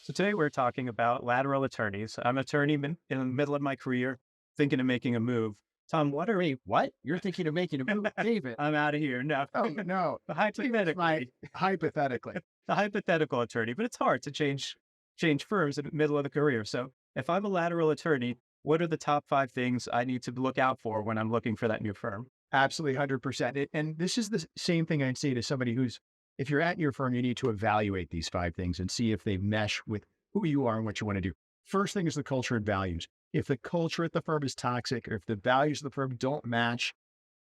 So today we're talking about lateral attorneys. I'm an attorney in the middle of my career, thinking of making a move. Tom, what are Wait, what? You're thinking of making a move, David? I'm out of here. No, Oh, no. David's my hypothetically, hypothetically. a hypothetical attorney, but it's hard to change firms in the middle of the career. So if I'm a lateral attorney, what are the top five things I need to look out for when I'm looking for that new firm? Absolutely 100%. And this is the same thing I'd say to somebody who's, if you're at your firm, you need to evaluate these five things and see if they mesh with who you are and what you want to do. First thing is the culture and values. If the culture at the firm is toxic, or if the values of the firm don't match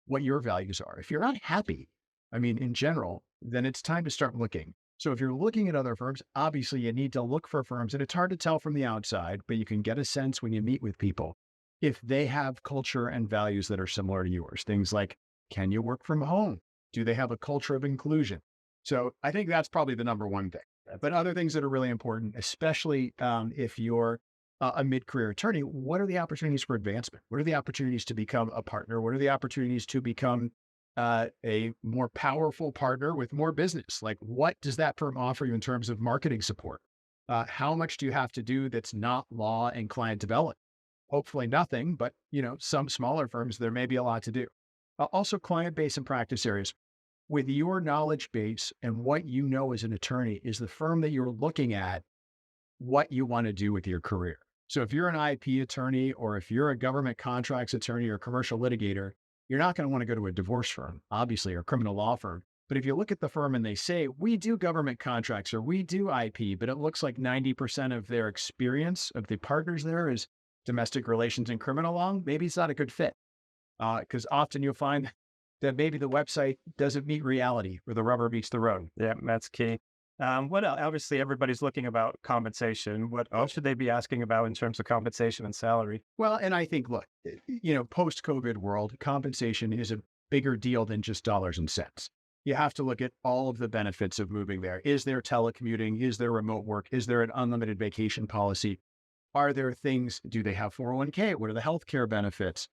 what your values are, if you're not happy, I mean, in general, then it's time to start looking. So if you're looking at other firms, obviously you need to look for firms, and it's hard to tell from the outside, but you can get a sense when you meet with people if they have culture and values that are similar to yours. Things like, can you work from home? Do they have a culture of inclusion? So I think that's probably the number one thing. But other things that are really important, especially if you're a mid-career attorney, what are the opportunities for advancement? What are the opportunities to become a partner? What are the opportunities to become a more powerful partner with more business? Like, what does that firm offer you in terms of marketing support? How much do you have to do that's not law and client development? Hopefully nothing, but some smaller firms, there may be a lot to do. Also, client base and practice areas. With your knowledge base and what you know as an attorney, is the firm that you're looking at what you want to do with your career? So if you're an IP attorney, or if you're a government contracts attorney or commercial litigator, you're not going to want to go to a divorce firm, obviously, or criminal law firm. But if you look at the firm and they say, we do government contracts or we do IP, but it looks like 90% of their experience of the partners there is domestic relations and criminal law, maybe it's not a good fit. Because often you'll find that maybe the website doesn't meet reality, or the rubber meets the road. Yeah, that's key. What else? Obviously, everybody's looking about compensation. What should they be asking about in terms of compensation and salary? Well, and I think, look, post-COVID world, compensation is a bigger deal than just dollars and cents. You have to look at all of the benefits of moving there. Is there telecommuting? Is there remote work? Is there an unlimited vacation policy? Are there things, do they have 401k? What are the healthcare benefits?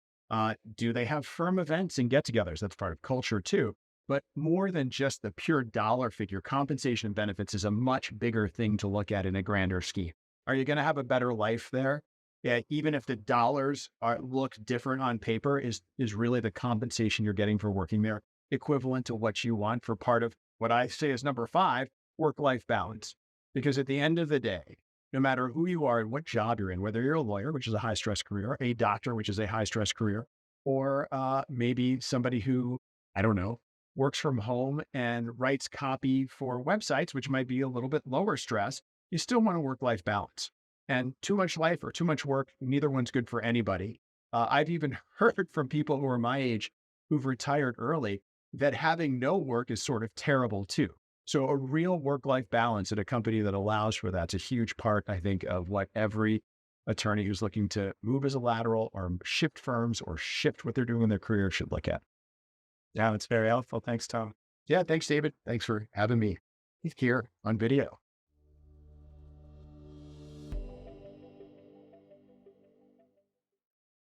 Do they have firm events and get-togethers? That's part of culture too. But more than just the pure dollar figure, compensation and benefits is a much bigger thing to look at in a grander scheme. Are you going to have a better life there? Yeah, even if the dollars look different on paper, is really the compensation you're getting for working there equivalent to what you want for part of what I say is number five, work-life balance? Because at the end of the day, no matter who you are and what job you're in, whether you're a lawyer, which is a high stress career, a doctor, which is a high stress career, or maybe somebody who, I don't know, works from home and writes copy for websites, which might be a little bit lower stress, you still want a work-life balance. And too much life or too much work, neither one's good for anybody. I've even heard from people who are my age who've retired early that having no work is sort of terrible too. So a real work-life balance at a company that allows for that's a huge part, I think, of what every attorney who's looking to move as a lateral or shift firms or shift what they're doing in their career should look at. Yeah, it's very helpful. Thanks, Tom. Yeah, thanks, David. Thanks for having me here on video.